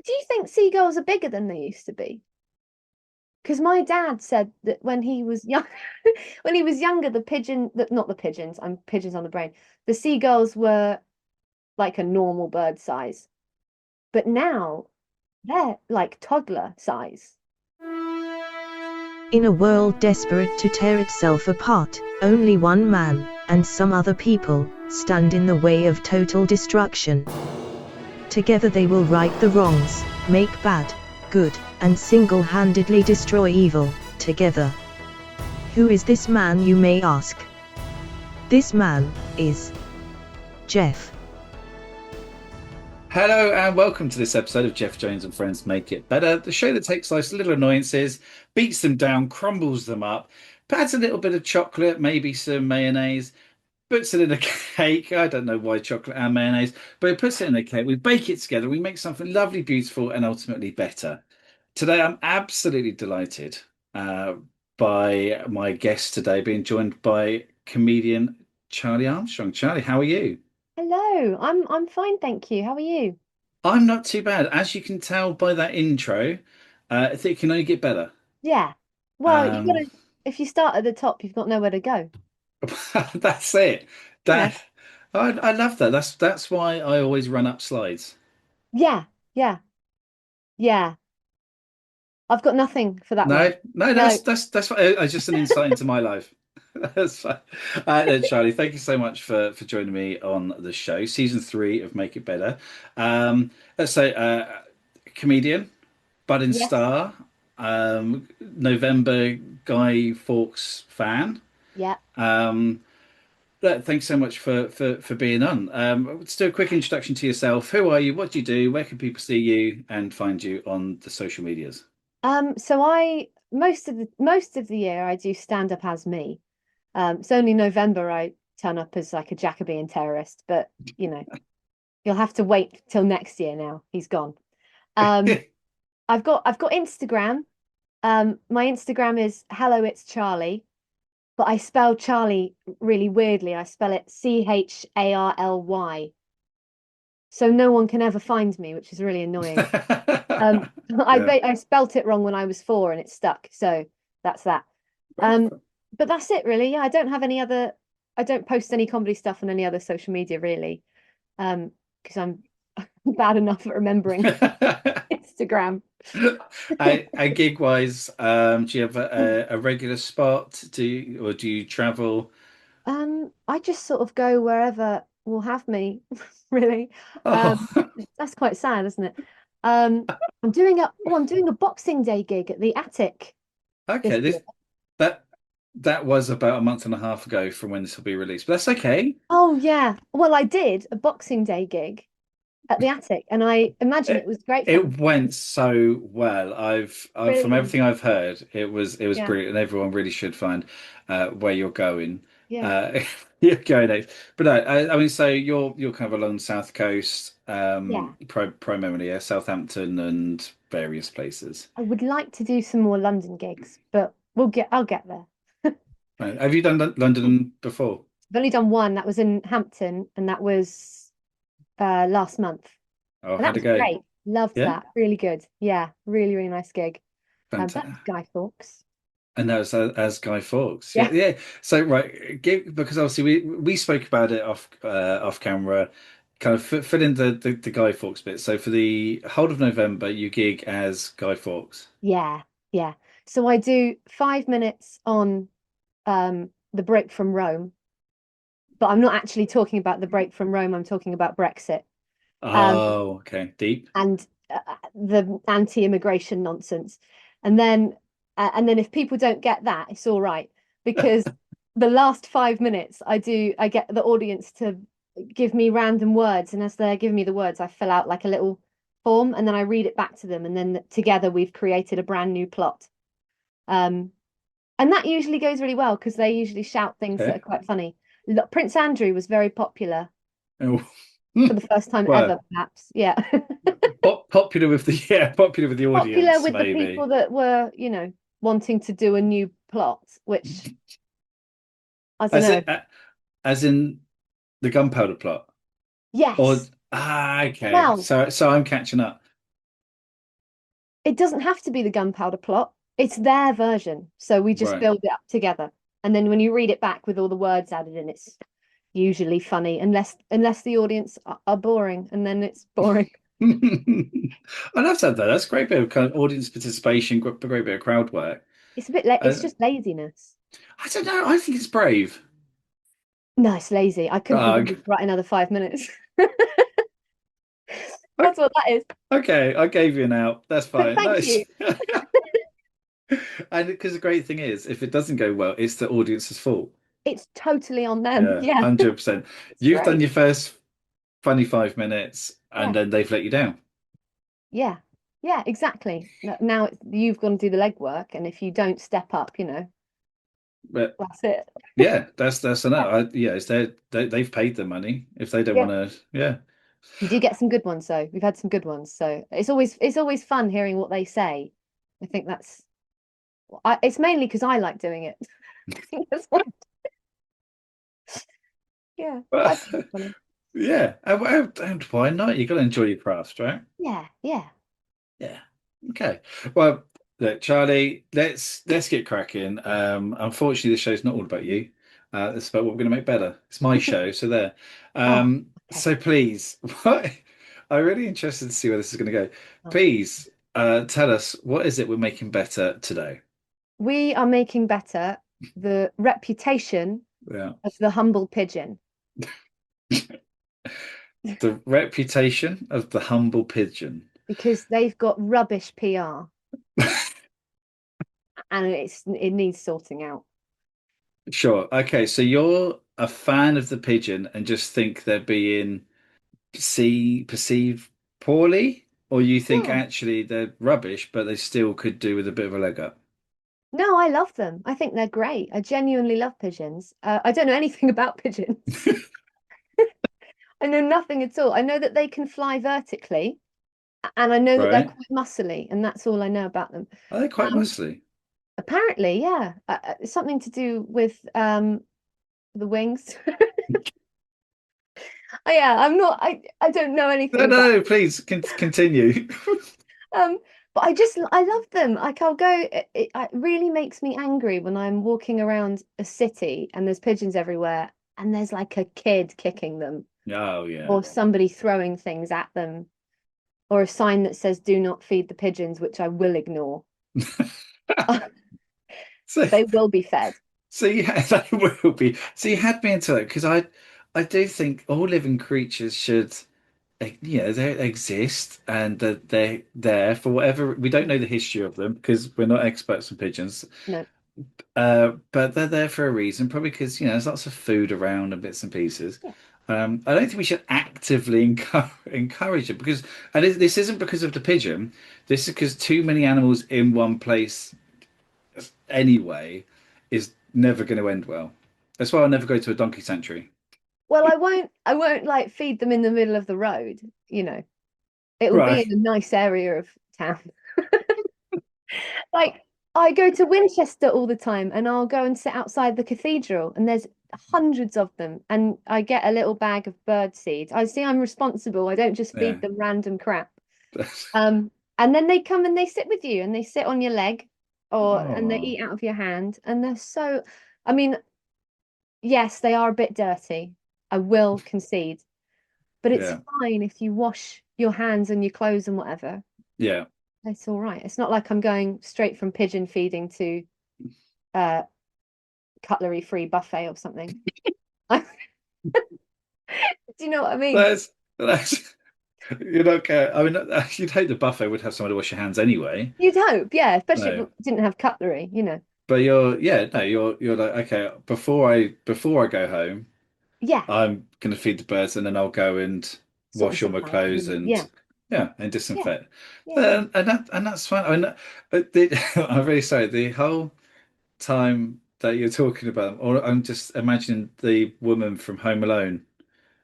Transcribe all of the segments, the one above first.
Do you think seagulls are bigger than they used to be? Because my dad said that when he was young, when he was younger, not the pigeons, I'm pigeons on the brain. The seagulls were like a normal bird size, but now they're like toddler size. In a world desperate to tear itself apart, only one man, and some other people, stand in the way of total destruction. Together they will right the wrongs, make bad, good, and single-handedly destroy evil, together. Who is this man, you may ask? This man is Geoff. Hello and welcome to this episode of Geoff Jones and Friends Make It Better, the show that takes life's little annoyances, beats them down, crumbles them up, adds a little bit of chocolate, maybe some mayonnaise, puts it in a cake. I don't know why chocolate and mayonnaise, but it puts it in a cake. We bake it together, we make something lovely, beautiful, and ultimately better. Today, I'm absolutely delighted uh, by my guest today being joined by comedian Charly Armstrong. Charlie, how are you? Hello, I'm fine, thank you. How are you? I'm not too bad. As you can tell by that intro, I think it can only get better. Yeah. Well, you Um, gotta if you start at the top, you've got nowhere to go. that's it. You know. That I love that. That's why I always run up slides. Yeah, yeah, yeah. I've got nothing for that No, one. no, No. that's fine. It's just an insight into my life. That's fine. Charlie, thank you so much for joining me on the show. Season three of Make It Better. Let's say comedian, budding Yes. star, November Guy Fawkes fan. Yeah. Um, Thanks so much for being on. Let's do a quick introduction to yourself. Who are you? What do you do? Where can people see you and find you on the social medias? So I most of the year I do stand up as me. It's only November I turn up as like a Jacobean terrorist, but you know, you'll have to wait till next year now. He's gone. Um, I've got Instagram. My Instagram is hello, it's Charlie, but I spell Charlie really weirdly. I spell it Charly. So no one can ever find me, which is really annoying. Um, Yeah. I spelt it wrong when I was 4 and it stuck. So that's that. Um, but that's it really. Yeah, I don't post any comedy stuff on any other social media really. Because I'm bad enough at remembering Instagram. Gig wise, do you have a regular spot? Or do you travel? I just sort of go wherever will have me, really. Oh, Um, that's quite sad, isn't it? I'm doing a Boxing Day gig at the Attic this okay. year. That that was about a month and a half ago from when this will be released, but that's okay. Oh yeah. Well, I did a Boxing Day gig at the Attic, and I imagine it It was great fun. it went so well. I've from Brilliant. everything I've heard, it was Yeah. brilliant, and everyone really should find where you're going. Yeah. Uh, you're going next. But no, I mean, so you're kind of along the south coast, Yeah. primarily, yeah, Southampton and various places. I would like to do some more London gigs, but I'll get there. Right. Have you done London before? I've only done one. That was in Hampton, and that was last month. Oh, And that how'd it was go? great. Loved Yeah, that. Really good. Yeah, really, really nice gig. That's fantastic. Guy Fawkes. And that was as Guy Fawkes. Yeah, Yeah. yeah. So right, because obviously we spoke about it off camera, kind of fill in the Guy Fawkes bit. So for the whole of November, you gig as Guy Fawkes. Yeah, yeah. So I do 5 minutes on the break from Rome, but I'm not actually talking about the break from Rome. I'm talking about Brexit. Um, Oh, okay. Deep. and the anti-immigration nonsense. And then if people don't get that, it's all right because the last 5 minutes I get the audience to give me random words, and as they're giving me the words, I fill out like a little form and then I read it back to them, and then together we've created a brand new plot. Um, and that usually goes really well because they usually shout things that are Okay. quite funny. Prince Andrew was very popular Oh. for the first time ever, Well, perhaps. Yeah. popular with the yeah, popular with the Popular audience, with the people maybe. that were, wanting to do a new plot, which I don't As know. it as in the gunpowder plot, or Yes. okay. Well, So I'm catching up. it doesn't have to be the gunpowder plot. It's their version. So we just Right. build it up together. And then when you read it back with all the words added in, it's usually funny, unless the audience are boring, and then it's boring. I love that though. That's a great bit of kind of audience participation, great bit of crowd work. It's a bit like it's Uh, just laziness. I don't know. I think it's brave. No, it's lazy. I couldn't be Uh, bothered to write another 5 minutes. o- That's what that is. okay, I gave you an out. That's But fine. thank Nice. you. And because the great thing is, if it doesn't go well, it's the audience's fault. It's totally on them. Yeah, Yeah, 100%. it's You've done great. your first funny 5 minutes, and Yeah, then they've let you down. yeah, yeah, exactly. Now you've got to do the legwork, and if you don't step up, But that's it. yeah, that's enough. Yeah, Yeah, they've paid the money. If they don't yeah. want to, yeah. You do get some good ones, though. We've had some good ones, so it's always fun hearing what they say. I think it's mainly because I like doing it. I think that's why. Yeah, I think it's funny. Yeah, and why not? You got to enjoy your craft, right? Yeah, yeah. Yeah. Okay. Well, look, Charlie, let's get cracking. Unfortunately, this show's not all about you. It's about what we're going to make better. It's my show, so there. Oh, Um, okay. so please, what I'm really interested to see where this is going to go. Oh. Please, tell us what is it we're making better today? We are making better the reputation Yeah. of the humble pigeon The reputation of the humble pigeon. because they've got rubbish PR and it needs sorting out. Sure. Okay, so you're a fan of the pigeon and just think they're being perceived poorly, or you think Yeah. actually they're rubbish, but they still could do with a bit of a leg up? No, I love them. I think they're great. I genuinely love pigeons. I don't know anything about pigeons. I know nothing at all. I know that they can fly vertically, and I know that they're Right? quite muscly, and that's all I know about them. Are they quite Um, muscly? Apparently, yeah, something to do with the wings. Oh, yeah, I'm not. I don't know No, anything about. no, no, please continue. Um, but I love them. Like I'll go. It really makes me angry when I'm walking around a city and there's pigeons everywhere, and there's like a kid kicking them, Oh yeah. or somebody throwing things at them, or a sign that says "Do not feed the pigeons," which I will ignore. So, They will be fed. so yeah, they will be. So you had me into it because I do think all living creatures should, they exist and that they're there for whatever. We don't know the history of them because we're not experts on pigeons. No, But they're there for a reason, probably because there's lots of food around and bits and pieces. yeah, I don't think we should actively encourage it because, and this isn't because of the pigeon. This is because too many animals in one place anyway is never going to end well. That's why I'll never go to a donkey sanctuary. well, I won't like feed them in the middle of the road. It will be Right. in a nice area of town. Like I go to Winchester all the time and I'll go and sit outside the cathedral and there's hundreds of them and I get a little bag of bird seed. I see I'm responsible. I don't just Yeah. feed them random crap. And then they come and they sit with you and they sit on your leg and they Oh, eat out of your hand and I mean, yes, they are a bit dirty. I will concede, but it's yeah. fine if you wash your hands and your clothes and whatever. Yeah. It's all right. It's not like I'm going straight from pigeon feeding to uh cutlery free buffet or something. Do you know what I mean? That's you're not care. I mean, you'd hope the buffet would have somewhere to wash your hands anyway. You'd hope, yeah, especially if No, it didn't have cutlery. but no, you're like, okay, before I go home, Yeah, I'm gonna feed the birds and then I'll go and sort wash all myself my out. clothes Yeah, and yeah, disinfect. yeah, yeah. And that's fine. I mean, I'm really sorry. The whole time that you're talking about, or I'm just imagining the woman from Home Alone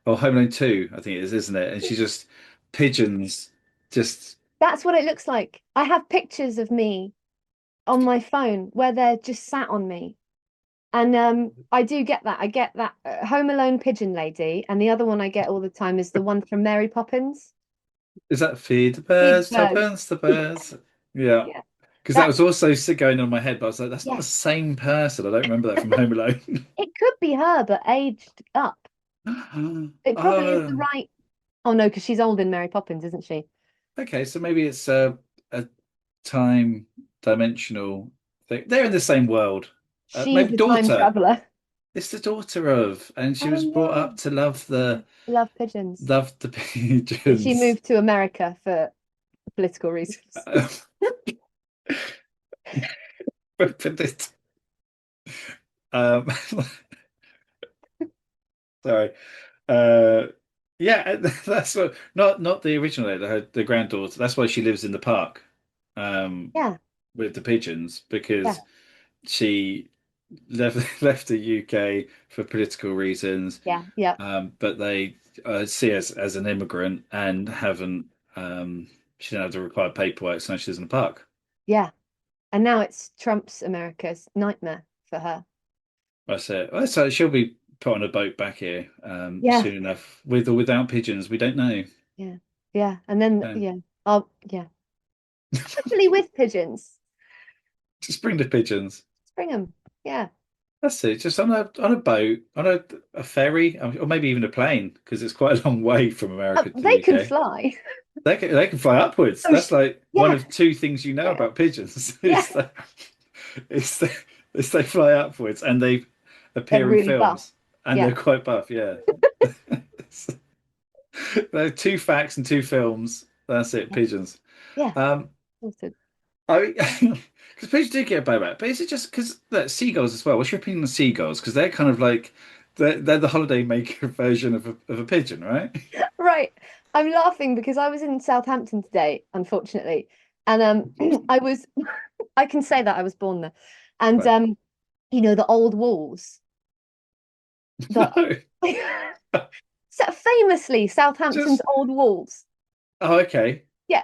or Home Alone 2, I think it is, isn't it? And she just pigeons just That's what it looks like. I have pictures of me on my phone where they're just sat on me. And I do get that. I get that Home Alone pigeon lady, and the other one I get all the time is the one from Mary Poppins. is that feed the Feed birds, the birds. tuppence the birds. Yeah. Yeah, Because that that was also going on in my head, but I was like, that's not the yeah, same person. I don't remember that from Home Alone. it could be her, but aged up. It probably is the Oh, right. Oh no, because she's old in Mary Poppins, isn't she? okay. So maybe it's a time dimensional thing. They're in the same world. She's Maybe the time daughter. traveler. It's the daughter of, and she Oh was brought yeah, up to love love pigeons. the But she pigeons. moved to America for political reasons. Uh, but this, um, sorry. Uh, yeah, that's what. Not the original. The granddaughter. That's why she lives in the park, um, Yeah, with the pigeons yeah, because she left the UK for political reasons. yeah, yeah, But they see us as an immigrant and haven't. She didn't have the required paperwork, so now she lives in a park. yeah. And now it's Trump's America's nightmare for her. That's it. So she'll be put on a boat back here Yeah, soon enough, with or without pigeons. We don't know. yeah, yeah. And then Um, yeah, oh yeah. Hopefully with pigeons. just bring the pigeons. Let's bring them. Yeah. That's it. Just on a boat, on a ferry, or maybe even a plane, because it's quite a long way from America to the They can UK. fly. They can fly upwards. Oh, That's like one yeah, of two things you know yeah, about pigeons yeah. is that is they, is they fly upwards and they They're appear in really buff. films and they're Yeah, quite buff. Yeah, there are two facts and two films. That's it. yeah, Pigeons. yeah. Um, Sorted. I because pigeons do get a bad rap, but is it just because seagulls as well? What's your opinion on seagulls? Because they're kind of like they're the holiday maker version of a pigeon, right? Right. I'm laughing because I was in Southampton today, unfortunately. And I was I can say that I was born there. And Right. the old walls. The No. so famously Southampton's Just old walls. oh, okay. Yeah,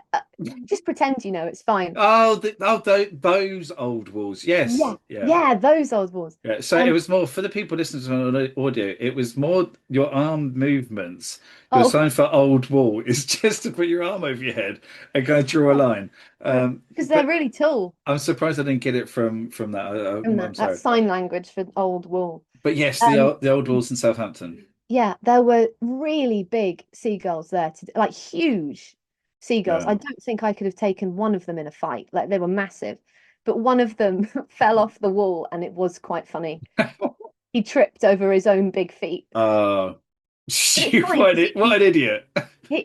just pretend it's fine. Those old walls. Yeah, Yes, yeah, yeah, those old walls. yeah. So it Um, was more for the people listening to the audio. It was more your arm movements. Your oh, sign for old wall is just to put your arm over your head and go draw a line. right, because they're But really tall. I'm surprised I didn't get it from that. And I'm that's sorry. sign language for old wall. But yes, Um, the old walls in Southampton. yeah, there were really big seagulls there, like huge seagulls. I Yeah. don't think I could have taken one of them in a fight. Like they were massive, but one of them fell off the wall, and it was quite funny. He tripped over his own big feet. Oh, It's fine because what an idiot! he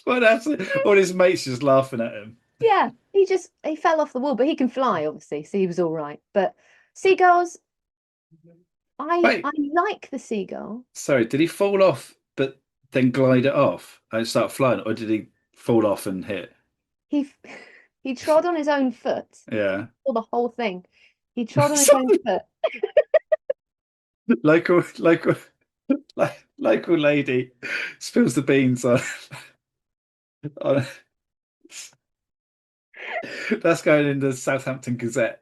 What absolutely all his mates just laughing at him. yeah, he fell off the wall, but he can fly, obviously, so he was all right. But seagulls, I Wait, like the seagull. sorry, did he fall off but then glide it off and start flying, or did he fall off and hit? He he trod on his own foot Yeah. for the whole thing. He trod on his So, own foot. local local lady spills the beans on that's going in the Southampton Gazette.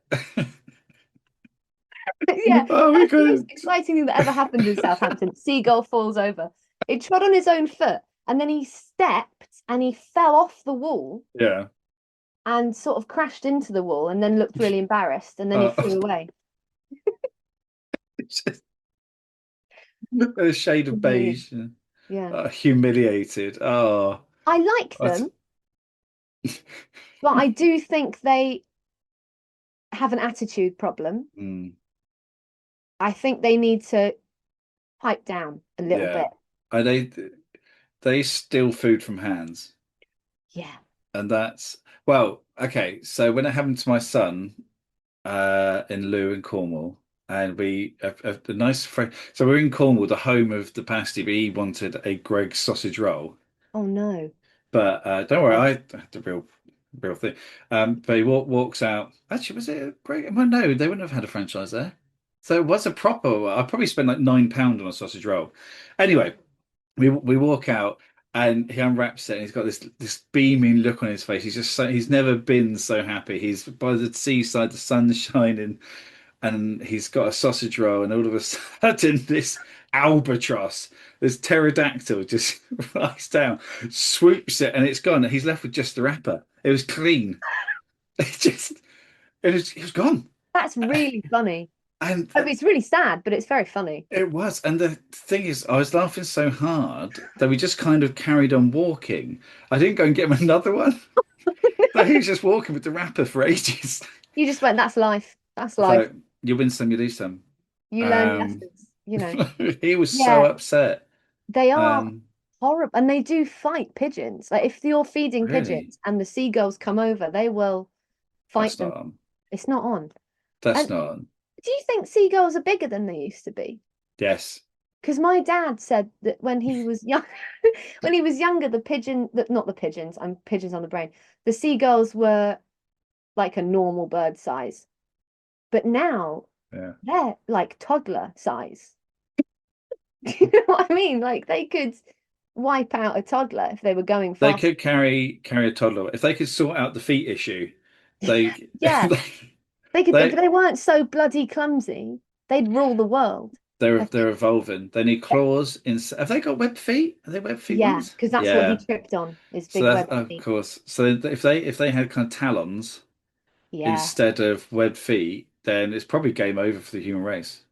Yeah, Oh my that's the most God. exciting thing that ever happened in Southampton. Seagull falls over. He trod on his own foot and then he stepped and he fell off the wall Yeah. and sort of crashed into the wall and then looked really embarrassed and then he Uh, flew away. it's just a shade of Humiliated. beige. Yeah. Humiliated. Oh, I like that's, them, but I do think they have an attitude problem. mm, I think they need to pipe down a little yeah. bit. Are they steal food from hands, Yeah. and that's well, okay. So when it happened to my son, in Lewes in Cornwall, and a nice friend. So we're in Cornwall, the home of the pasty, but he wanted a Greg's sausage roll. Oh no. But don't worry, Oh, I had the real thing. But he walks out. Actually, was it a Greg? Well, no, they wouldn't have had a franchise there. So it was a proper. I probably spent like £9 on a sausage roll. Anyway, we walk out and he unwraps it and he's got this beaming look on his face. He's never been so happy. He's by the seaside, the sun's shining, and he's got a sausage roll, and all of a sudden this albatross, this pterodactyl just flies down, swoops it, and it's gone. He's left with just the wrapper. It was clean. It just it was gone. That's really funny. And I mean, it's really sad, but it's very funny. it was. And the thing is, I was laughing so hard that we just kind of carried on walking. I didn't go and get him another one. So he was just walking with the wrapper for ages. You just went, that's life. That's life. So you win some, you lose some. You learn Um, lessons, you know. he was so Yeah, upset. they are Um, horrible. And they do fight pigeons. Like if you're feeding really? pigeons and the seagulls come over, they will fight That's them. not on. It's not on. That's And not on. do you think seagulls are bigger than they used to be? Yes. Because my dad said that when he was young, when he was younger, the pigeon, not the pigeons, I'm pigeons on the brain. The seagulls were like a normal bird size, but now Yeah. they're like toddler size. Do you know what I mean? Like they could wipe out a toddler if they were going They fast. could carry a toddler. If they could sort out the feet issue, they Yeah, they could, but they they weren't so bloody clumsy. They'd rule the world. I they're think. evolving. They need claws in have they got webbed feet? Are they webbed feet Yeah, ones? because that's what he Yeah. tripped on, is So big that's web of feet. course. So if they had kind of talons Yeah, instead of webbed feet, then it's probably game over for the human race.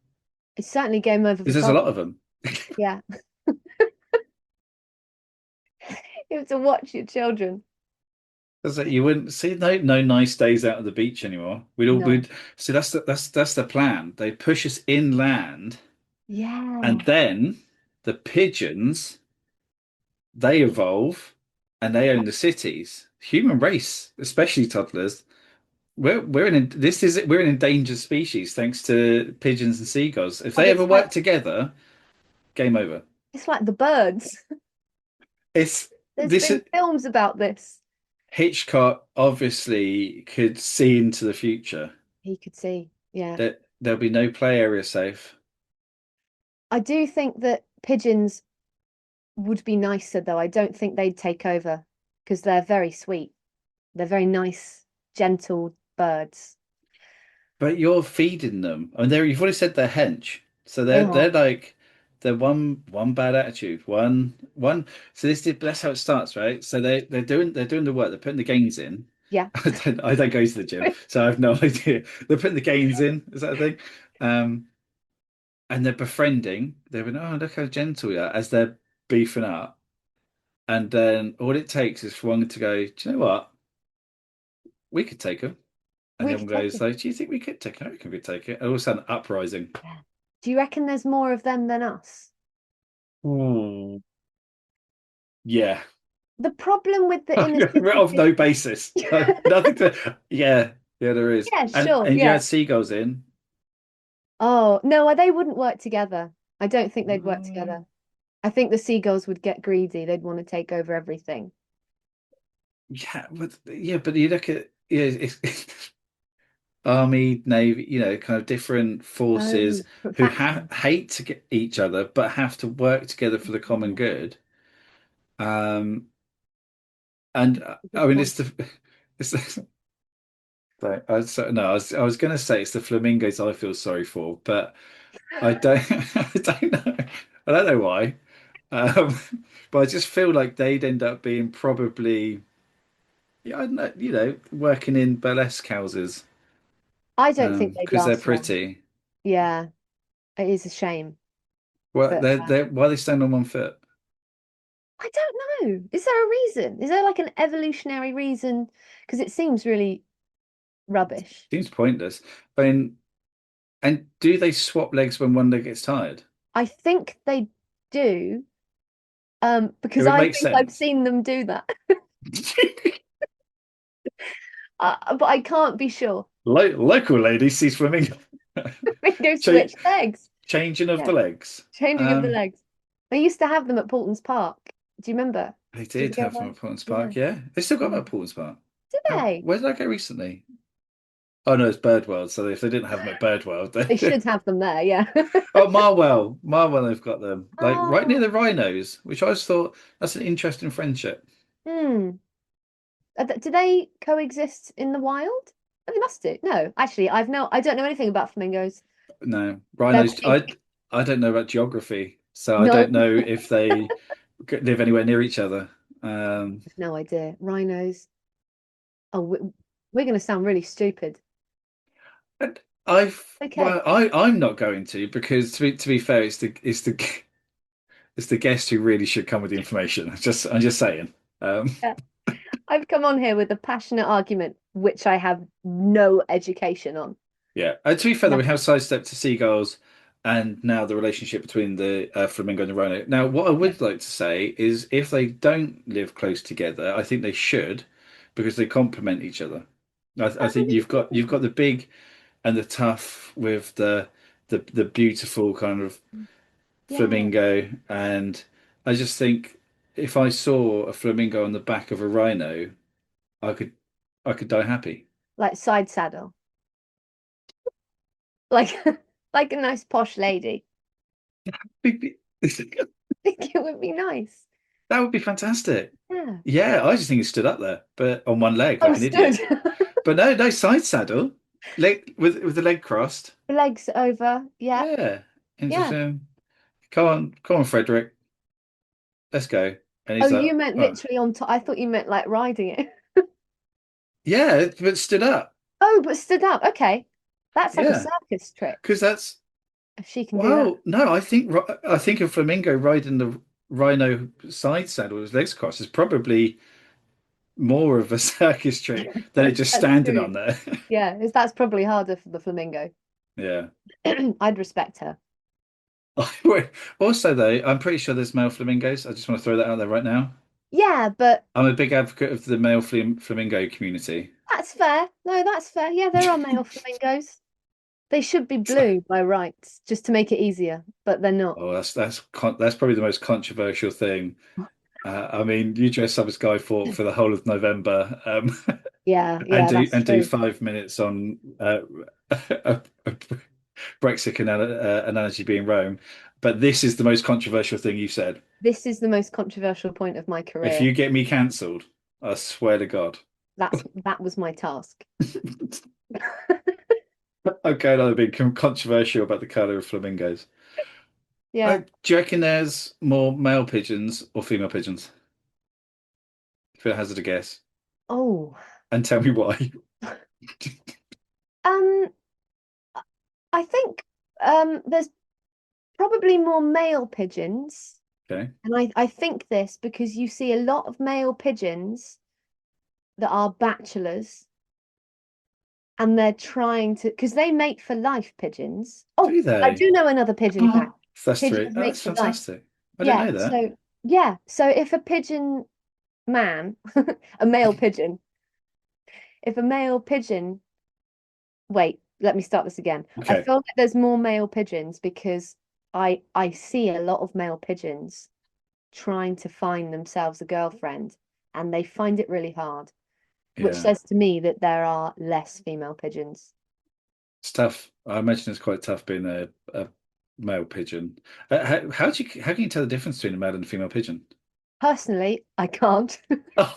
it's certainly game over for Because there's a lot toddlers. of them. Yeah, you have to watch your children. That's it. You wouldn't see no nice days out of the beach anymore. No. We'd see that's the plan. They push us inland, and Yeah. then the pigeons they evolve and they own the cities. Human race, especially toddlers, we're an endangered species thanks to pigeons and seagulls. If And they ever work together, game over. it's like the birds. It's There's this been films about this. Hitchcock obviously could see into the future He could see. Yeah. that there'll be no play area safe. I do think that pigeons would be nicer though. I don't think they'd take over because they're very sweet. They're very nice, gentle birds. But you're feeding them. I mean, you've already said they're hench, so They they're are. like they're one bad attitude, one. So that's how it starts, right? So they're doing the work. They're putting the gains in. Yeah. I don't go to the gym, so I have no idea. They're putting the gains in. Is that a thing? Um, and they're befriending. They're been, oh, look how gentle you are as they're beefing up. And then all it takes is for one to go, do you know what? We could take them. And We the other could one take goes, them. like, do you think we could take it? I reckon we could take it. And all of a sudden, uprising. Yeah. Do you reckon there's more of them than us? Ooh. Yeah. The problem with the inner city Of no basis. No, nothing to. Yeah, there is. Yeah, And sure. and you Yeah. had seagulls in. Oh, no, they wouldn't work together. I don't think they'd work Mm, together. I think the seagulls would get greedy. They'd want to take over everything. but you look at it's army, navy, kind of different Oh, forces but who factions. hate to get each other but have to work together for the common good. Um, and I Good mean, point. it's the, so no, I was going to say it's the flamingos I feel sorry for, but I don't, I don't know, I don't know why, um, but I just feel like they'd end up being probably, yeah, I don't know, working in burlesque houses, I don't think they'd because they're last long. pretty. Yeah, it is a shame. Well, But they're why they stand on one foot. I don't know. Is there a reason? Is there like an evolutionary reason? Because it seems really rubbish. Seems pointless. I mean, and do they swap legs when one leg gets tired? I think they do, It because would I make think I've sense. seen them do that. But I can't be sure. Local lady sees flamingo. They go Ch switch legs. changing of Yeah, the legs. changing of the legs. They used to have them at Paulton's Park. Do you remember? They Did you did go have them there? at Portland Yeah. Park, yeah. They still got them Mm. at Portland Park. Did they? Where did I go recently? Oh no, it's Birdworld. So if they didn't have them at Birdworld, They then should have them there, yeah. oh Marwell, they've got them like right near Oh, the rhinos, which I just thought that's an interesting friendship. hmm. Do they coexist in the wild? Oh, they must do. No, actually, I don't know anything about flamingos. No, They're rhinos. big. I don't know about geography, so I No, don't know if they live anywhere near each other. no idea. Rhinos. Oh, We're going to sound really stupid. And Okay. I'm not going to, because to be fair, it's the guest who really should come with the information. I'm just saying. Yeah. I've come on here with a passionate argument, which I have no education on. Yeah. To be fair, though, we have Nothing. sidestepped to seagulls, and now the relationship between the flamingo and the rhino. Now, what I Yeah. would like to say is, if they don't live close together, I think they should, because they complement each other. I think you've got the big and the tough with the beautiful kind of Yeah. flamingo, and I just think if I saw a flamingo on the back of a rhino, I could I could die happy. Like side saddle. Like like a nice posh lady. That I think it would be nice. would be fantastic. Yeah. Yeah, I just think he stood up there, but on one leg like an Understood. idiot. But no, no side saddle, leg with the leg crossed. Legs over. Yeah. Yeah, and just Yeah. come on, Frederick, let's go. And Oh, he's like, you meant oh, literally on top. I thought you meant like riding it. yeah, but stood up. Oh, but stood up. Okay. That's like a Yeah, circus trick. because that's If she can do that. well, no, I think a flamingo riding the rhino side saddle with his legs crossed is probably more of a circus trick than it just That's standing true. on there. Yeah, that's probably harder for the flamingo. Yeah. I'd respect her. Also, though, I'm pretty sure there's male flamingos. I just want to throw that out there right now. Yeah, but I'm a big advocate of the male flamingo community. that's fair. No, that's fair. Yeah, there are male flamingos. They should be blue by rights, just to make it easier, but they're not. Oh, that's probably the most controversial thing. I mean, you dress up as Guy Fawkes for the whole of November, Yeah, and yeah, do that's true. 5 minutes on a Brexit analogy being Rome. But this is the most controversial thing you've said. This is the most controversial point of my If career. you get me cancelled, I swear to God. That was my task. I'm going on a bit controversial about the colour of flamingos. Yeah. Do you reckon there's more male pigeons or female pigeons? If it hazard a guess, Oh. and tell me why. Um, I think there's probably more male pigeons. Okay. And I think this because you see a lot of male pigeons that are bachelors and they're trying to, because they mate for life, pigeons. Oh, Do I they? do know another pigeon fact. Oh, that's three. Pigeons Oh, mate that's for life. fantastic. I didn't Yeah, know that. so if a pigeon man, a male pigeon, if a male pigeon, wait, let me start this again. I Okay. feel like there's more male pigeons because I see a lot of male pigeons trying to find themselves a girlfriend and they find it really hard, which Yeah. says to me that there are less female pigeons. It's tough. I imagine it's quite tough being a male pigeon. How can you tell the difference between a male and a female pigeon? Personally, I can't. Oh,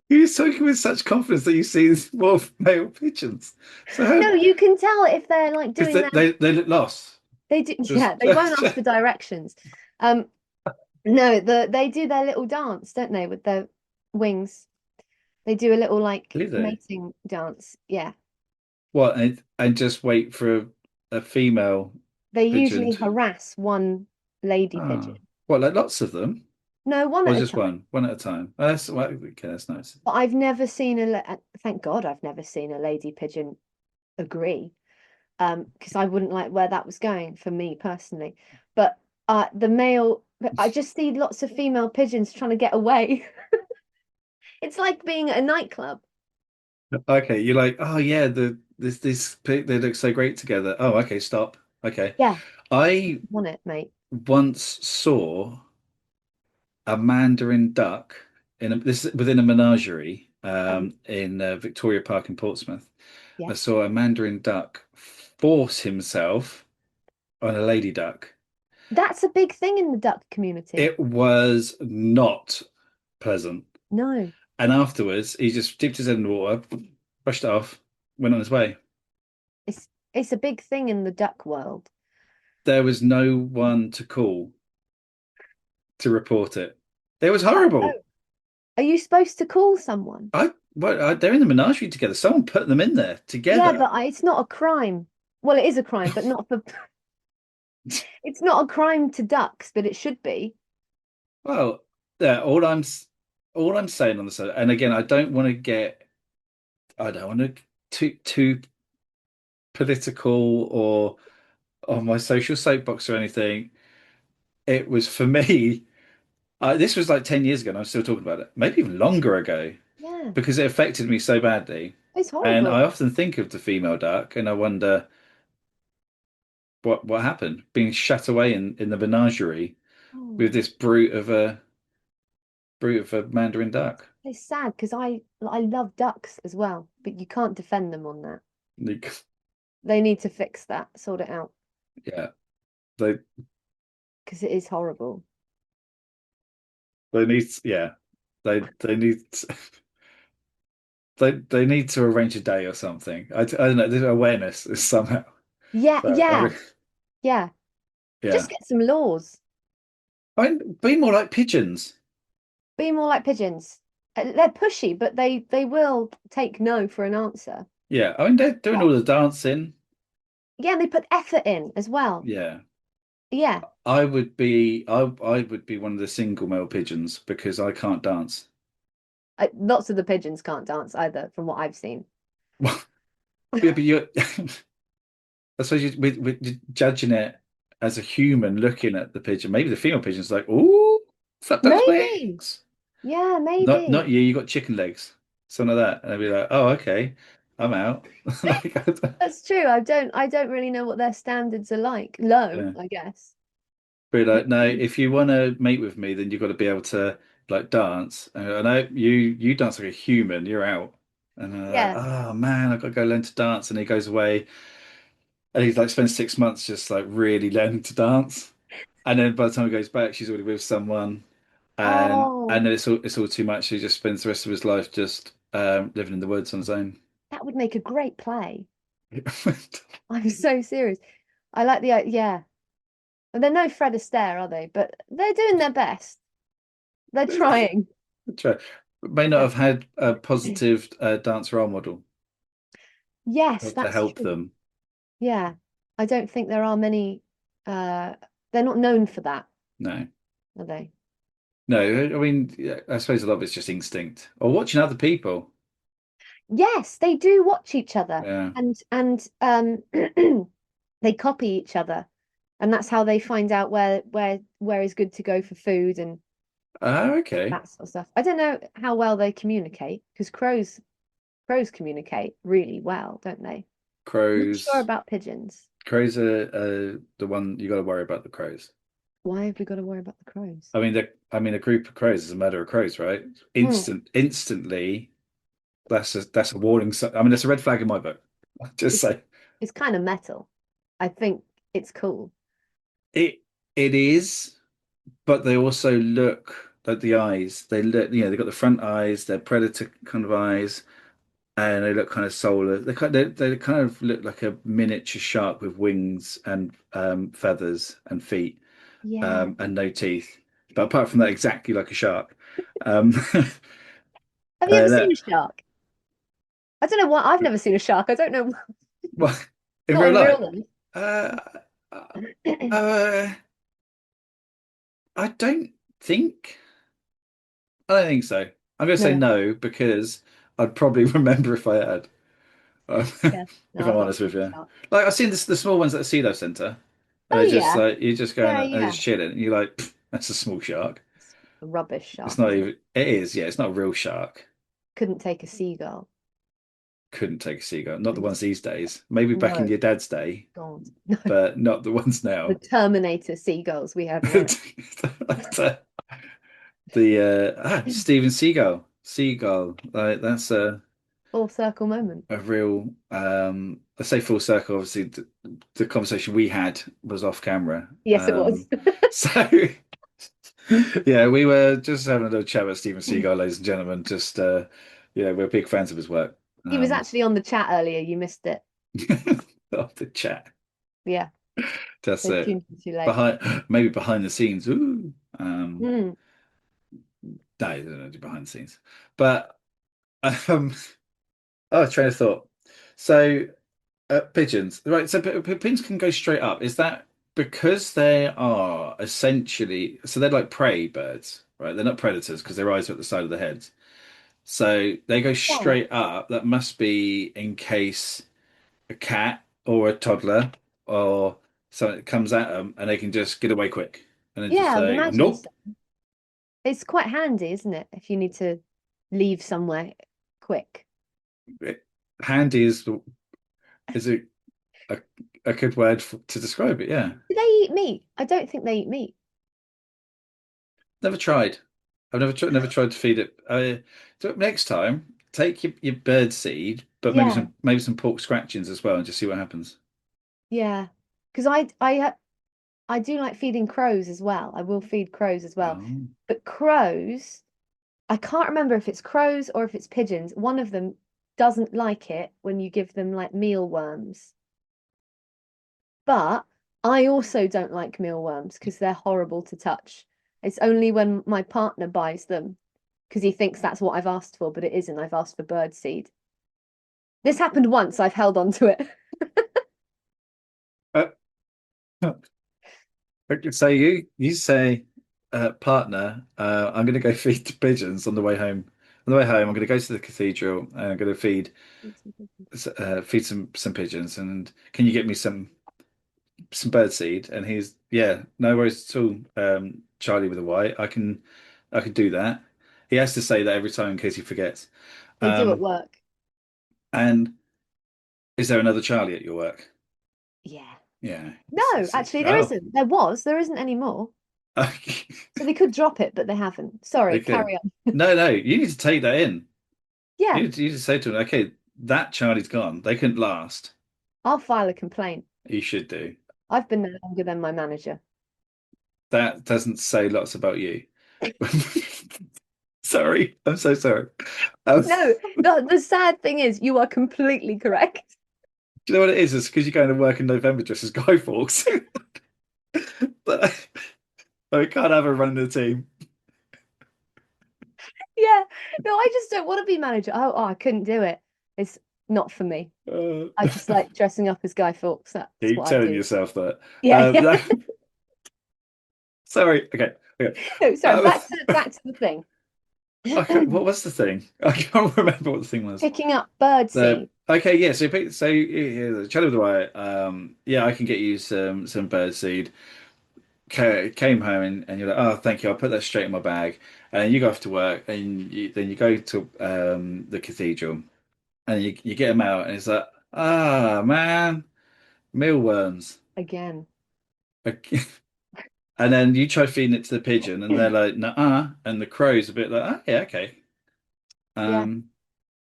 you're talking with such confidence that you see more male pigeons. So how? No, you can tell if they're like Because doing their they look lost. they do Just yeah, they won't ask for directions. Um no, they do their little dance, don't they, with their wings. They do a little like do they? mating dance. Yeah. What, and just wait for a female They pigeon usually to. harass one lady pigeon. Oh, what, like lots of them? No, one Or at a just time. one at a time? Oh, that's well, okay, that's nice. But I've never seen thank God I've never seen a lady pigeon agree. Because I wouldn't like where that was going for me personally. But the male, but I just see lots of female pigeons trying to get away. It's like being at a nightclub. Okay, you're like, oh yeah, they look so great together. Oh, okay, stop. Okay. Yeah, I want it, mate. once saw a mandarin duck this is within a menagerie Um, in Victoria Park in Portsmouth. I yeah, saw a mandarin duck force himself on a lady duck. that's a big thing in the duck community. It was not pleasant. No, And afterwards, he just dipped his head in the water, brushed it off, went on his way. it's a big thing in the duck world. There was no one to call to report it. It was Oh, horrible. Are you supposed to call someone? They're in the menagerie together. Someone put them in there Yeah, together. but it's not a crime. Well, it is a crime, but not for. It's not a crime to ducks, but it should be. Well, yeah, all I'm saying on the side, and again, I don't want to too political or on my social soapbox or anything. It was for me, this was like 10 years ago, and I'm still talking about it, maybe even longer ago, Yeah, because it affected me so badly. it's And I horrible. often think of the female duck and I wonder what happened, being shut away in the menagerie Oh, with this brute of a mandarin duck. it's sad because I love ducks as well, but you can't defend them on that. Like, They need to fix that, sort it out, yeah, they because it is horrible. they need yeah, they need they need to arrange a day or something. I don't know. There's awareness somehow. Yeah, But yeah, yeah. yeah, Just get some laws. I mean, be more like pigeons. Be more like pigeons. They're pushy, but they will take no for an answer. Yeah, I mean they're doing Yeah. all the dancing. Yeah, and they put effort in as well. Yeah, Yeah. I would be one of the single male pigeons because I can't dance. Lots of the pigeons can't dance either, from what I've seen. Well, yeah, but you I suppose we're judging it as a human looking at the pigeon. Maybe the female pigeon's like, "Ooh, flap those Maybe. wings." Yeah, Not maybe. you. You got chicken legs, something like that. And I'd be like, "Oh, okay, I'm out." Like, That's true. I don't really know what their standards are like. Low, yeah. I guess. But like, no, if you want to mate with me, then you've got to be able to like dance. And I know you dance like a human. You're out. And I'm like, Yeah. oh man, I've got to go learn to dance. And he goes away and he's like spends 6 months just like really learning to dance. And then by the time he goes back, she's already with someone, and Oh, then it's all too much. He just spends the rest of his life just living in the woods on his own. that would make a great play. I'm so serious. I like the yeah. And they're no Fred Astaire, are they? But they're doing their best. They're trying. Try- May not Yeah. have had a positive dance role model Yes, to that's help true. them. Yeah. I don't think there are many uh they're not known for that, No, are they? no. I mean, yeah, I suppose a lot of it's just instinct or watching other people. Yes, they do watch each other Yeah. and they copy each other. And that's how they find out where is good to go for food and Okay. that sort of stuff. I don't know how well they communicate because crows communicate really well, don't they? Not sure Crows. about pigeons. Crows are the one you got to worry about the crows. Why have we got to worry about the crows? I mean, a group of crows is a murder of crows, right? Hmm. Instantly, that's a warning. I mean, that's a red flag in my book. Just It's say it's kind of metal. I think it's cool. it. It is, but they also look like the eyes. They look, they've got the front eyes. They're predator kind of eyes, and they look kind of soulless. They kind of look like a miniature shark with wings and feathers and feet Yeah. and no teeth. But apart from that, exactly like a shark. Um, Have you ever and seen a shark? I don't know why I've never seen a shark. I don't know. well, in Not real in life, real uh, life. uh, I don't think. I don't think so. I'm going to say No. no because I'd probably remember if I had. Yeah. If No, I'm I've not honest seen with a you, shark. like I've seen the small ones at the Sea Life Centre, and Oh they're just yeah. like you just go in Yeah, and yeah. just chilling, and you're like, "Pff, that's a small shark. It's a rubbish It's shark, not isn't it? even. It is, yeah. It's not a real shark. Couldn't take a seagull. Couldn't take a seagull. Not the Couldn't ones take these days. Maybe back in no, your dad's day, God. No. but not the ones The now. Terminator seagulls we have now. the Steven Seagull. Like that's Full circle moment. a real let's say full circle. Obviously, the conversation we had was off camera. Yes, it was. So yeah, we were just having a little chat about Steven Seagal, ladies and gentlemen. Just we're big fans of his work. He was actually on the chat earlier. You missed it. Off the chat. Yeah. That's They it. tuned in too late. Behind the scenes. Ooh. Hmm. No, they don't do behind the scenes. But um, oh, train of thought. So pigeons, right? So pigeons can go straight up. Is that because they are essentially so they're like prey birds, right? They're not predators because their eyes are at the side of the heads. So they go Yeah. straight up. That must be in case a cat or a toddler or something comes at them and they can just get away quick and then just Yeah, I would say, imagine nope. so. It's quite handy, isn't it? If you need to leave somewhere quick. Handy is a, a good word to describe it. Yeah. Do they eat meat? I don't think they eat meat. Never tried. I've never tried to feed it. So next time, take your bird seed, but Yeah, maybe some pork scratchings as well, and just see what happens. yeah. Because I do like feeding crows as well. I will feed crows as well. Oh, But crows, I can't remember if it's crows or if it's pigeons. One of them doesn't like it when you give them like mealworms. But I also don't like mealworms because they're horrible to touch. It's only when my partner buys them because he thinks that's what I've asked for, but it isn't. I've asked for bird seed. This happened once. I've held on to it. uh, okay, so you say, partner, I'm going to go feed the pigeons on the way home. On the way home, I'm going to go to the cathedral and I'm going to feed some pigeons. And can you get me some bird seed? And he's yeah, no worries at all. Charlie with a Y. I can do that. He has to say that every time in case he forgets. They do at Um, work. and is there another Charlie at your work? Yeah. Yeah. No, actually, there Oh, isn't. There was. There isn't anymore. okay. So they could drop it, but they haven't. Sorry, Okay. carry on. No, you need to take that in. Yeah, You need to say to him, okay, that Charlie's gone. They couldn't last. I'll file a complaint. You should do. I've been there longer than my manager. That doesn't say lots about you. Sorry, I'm so sorry. Um, No, the sad thing is you are completely correct. do you know what it is? It's because you're going to work in November dressed as Guy Fawkes. But we can't have her running the team. Yeah. No, I just don't want to be manager. I couldn't do it. It's not for me. Uh, I just like dressing up as Guy Fawkes. That's keep what I telling do. yourself that. Yeah, yeah. No, sorry. Okay. No, sorry, Um, back to the thing. what was the thing? I can't remember what the thing was. Picking up bird The seed. okay, yeah. So yeah, the Charlie with the Wire. Yeah, I can get you some bird seed. Came home and you're like, oh, thank you. I'll put that straight in my bag. And you go off to work, and then you go to the cathedral, and you get them out, and it's like, ah, man, mealworms. Again. And then you try feeding it to the pigeon, and they're like, nah, and the crow's a bit like, oh, yeah, okay. Yeah.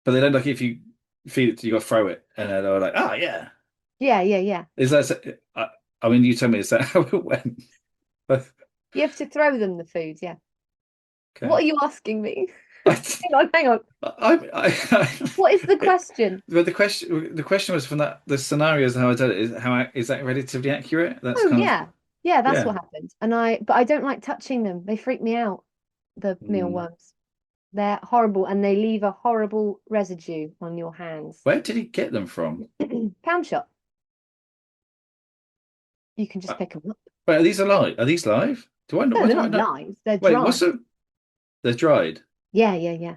But they don't like if you feed it, you got to throw it, and they're like, oh, yeah. Yeah, yeah, yeah. Is that? I mean, you tell me, is that how it went? You have to throw them the food, yeah. What Okay. are you asking me? I, Hang on. I, What is the question? but the question was from that the scenarios how I did it is that relatively accurate? That's Oh kind of yeah. Yeah, that's yeah. what happened. But I don't like touching them. They freak me out, the Hmm. mealworms. They're horrible and they leave a horrible residue on your hands. Where did he get them from? Pound shop. You can Uh, just pick them up. Wait, are these alive? Are these live? Do I know? No, What they're do I not know? live. They're Wait, dry. they're dried Yeah, yeah, yeah.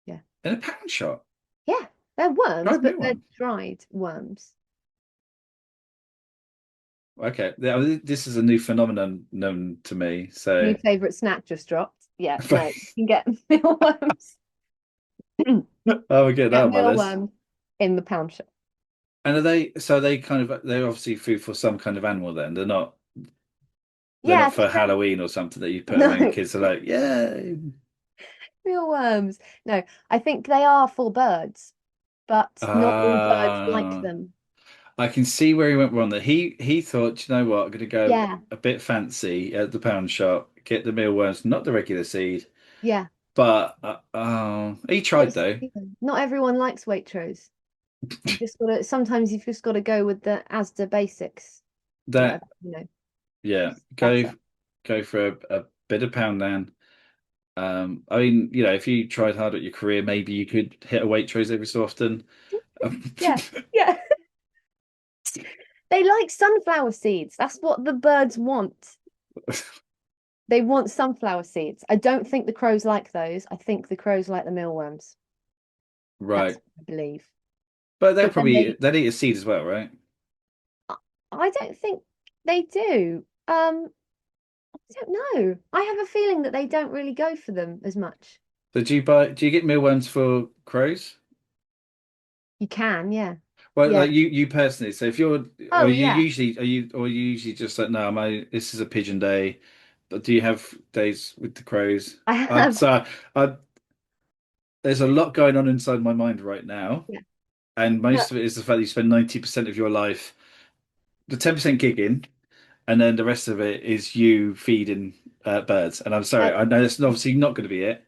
Yeah. in a pound shop. Yeah. They're worms, Dried but they're mealworm. dried worms. Okay, this is a new phenomenon known to me. New So, favorite snack just dropped. Yeah, no, you can get mealworms. oh, we get that Get on my list. mealworms in the pound shop. And are they? So they kind of they're obviously food for some kind of animal. Then they're not. They're Yeah, I not for think Halloween or something that you put them in. no Kids are like, yeah. mealworms. No, I think they are for birds, but not all birds like Uh, them. I can see where he went wrong. That he thought, you know what, I'm going to go Yeah, a bit fancy at the pound shop, get the mealworms, not the regular seed. yeah. But he tried What's though. not everyone likes Waitrose. You just gotta sometimes you've just gotta go with the Asda basics, That whatever, yeah, it's better. go for a bit of pound then. I mean, if you tried hard at your career, maybe you could hit a Waitrose every so often. Yeah, yeah. They like sunflower seeds. That's what the birds want. They want sunflower seeds. I don't think the crows like those. I think the crows like the mealworms. That's Right. what I believe. But But then they'll eat a seed as well, right? I don't think they do. I don't know. I have a feeling that they don't really go for them as much. So do you get mealworms for crows? You can, yeah. Well, Yeah. like you personally. So if you're, Oh, yeah. or you usually just like, no, this is a pigeon day. But do you have days with the crows? I have. I, there's a lot going on inside my mind right now, Yeah. and No, most of it is the fact that you spend 90% of your life, the 10% gigging, and then the rest of it is you feeding birds. And I'm sorry, I, I know that's obviously not going to be it.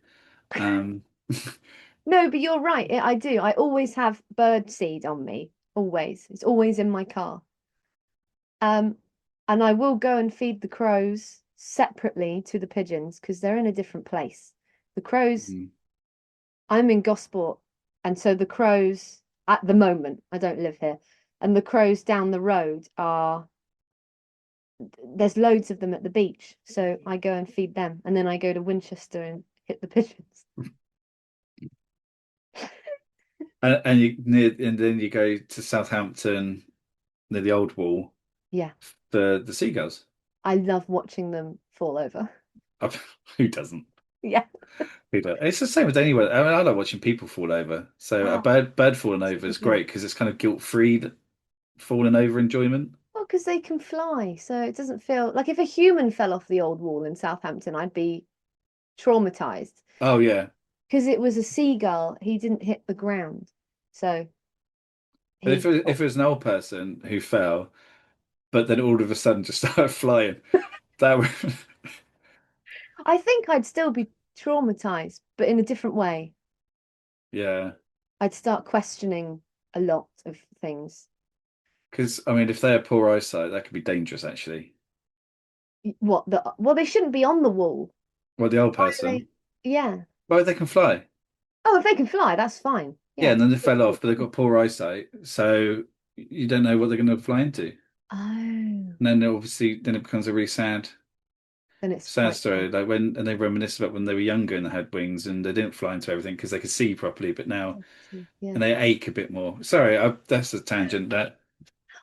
Um, no, but you're right. I do. I always have bird seed on me. Always. It's always in my car. Um, and I will go and feed the crows separately to the pigeons because they're in a different place. The crows, mm, I'm in Gosport, and so the crows at the moment, I don't live here, and the crows down the road are there's loads of them at the beach. So I go and feed them, and then I go to Winchester and hit the pigeons. and then you go to Southampton near the old wall Yeah, for the seagulls. I love watching them fall over. Who doesn't? Yeah. Who does? It's the same with anywhere. I mean, I like watching people fall over. So a Oh, bird falling over so is good. great because it's kind of guilt-free falling over enjoyment. Well, because they can fly, so it doesn't feel like if a human fell off the old wall in Southampton, I'd be traumatized. Oh yeah. Because it was a seagull, he didn't hit the ground. So But he, if it was an old person who fell, but then all of a sudden just started flying, that would I think I'd still be traumatized, but in a different way. yeah. I'd start questioning a lot of things. Because I mean, if they have poor eyesight, that could be dangerous actually. What the, well, they shouldn't be on the wall. Well, the old Why are they? person, Yeah. well, they can fly. Oh, if they can fly, that's fine. Yeah, Yeah. and then they fell off, but they've got poor eyesight, so you don't know what they're going to fly into. Oh, And then obviously, then it becomes a really then it's sad quite sad. story. Like and they reminisce about when they were younger and they had wings and they didn't fly into everything because they could see properly, but now Yeah. and they ache a bit more. Sorry, that's a tangent. That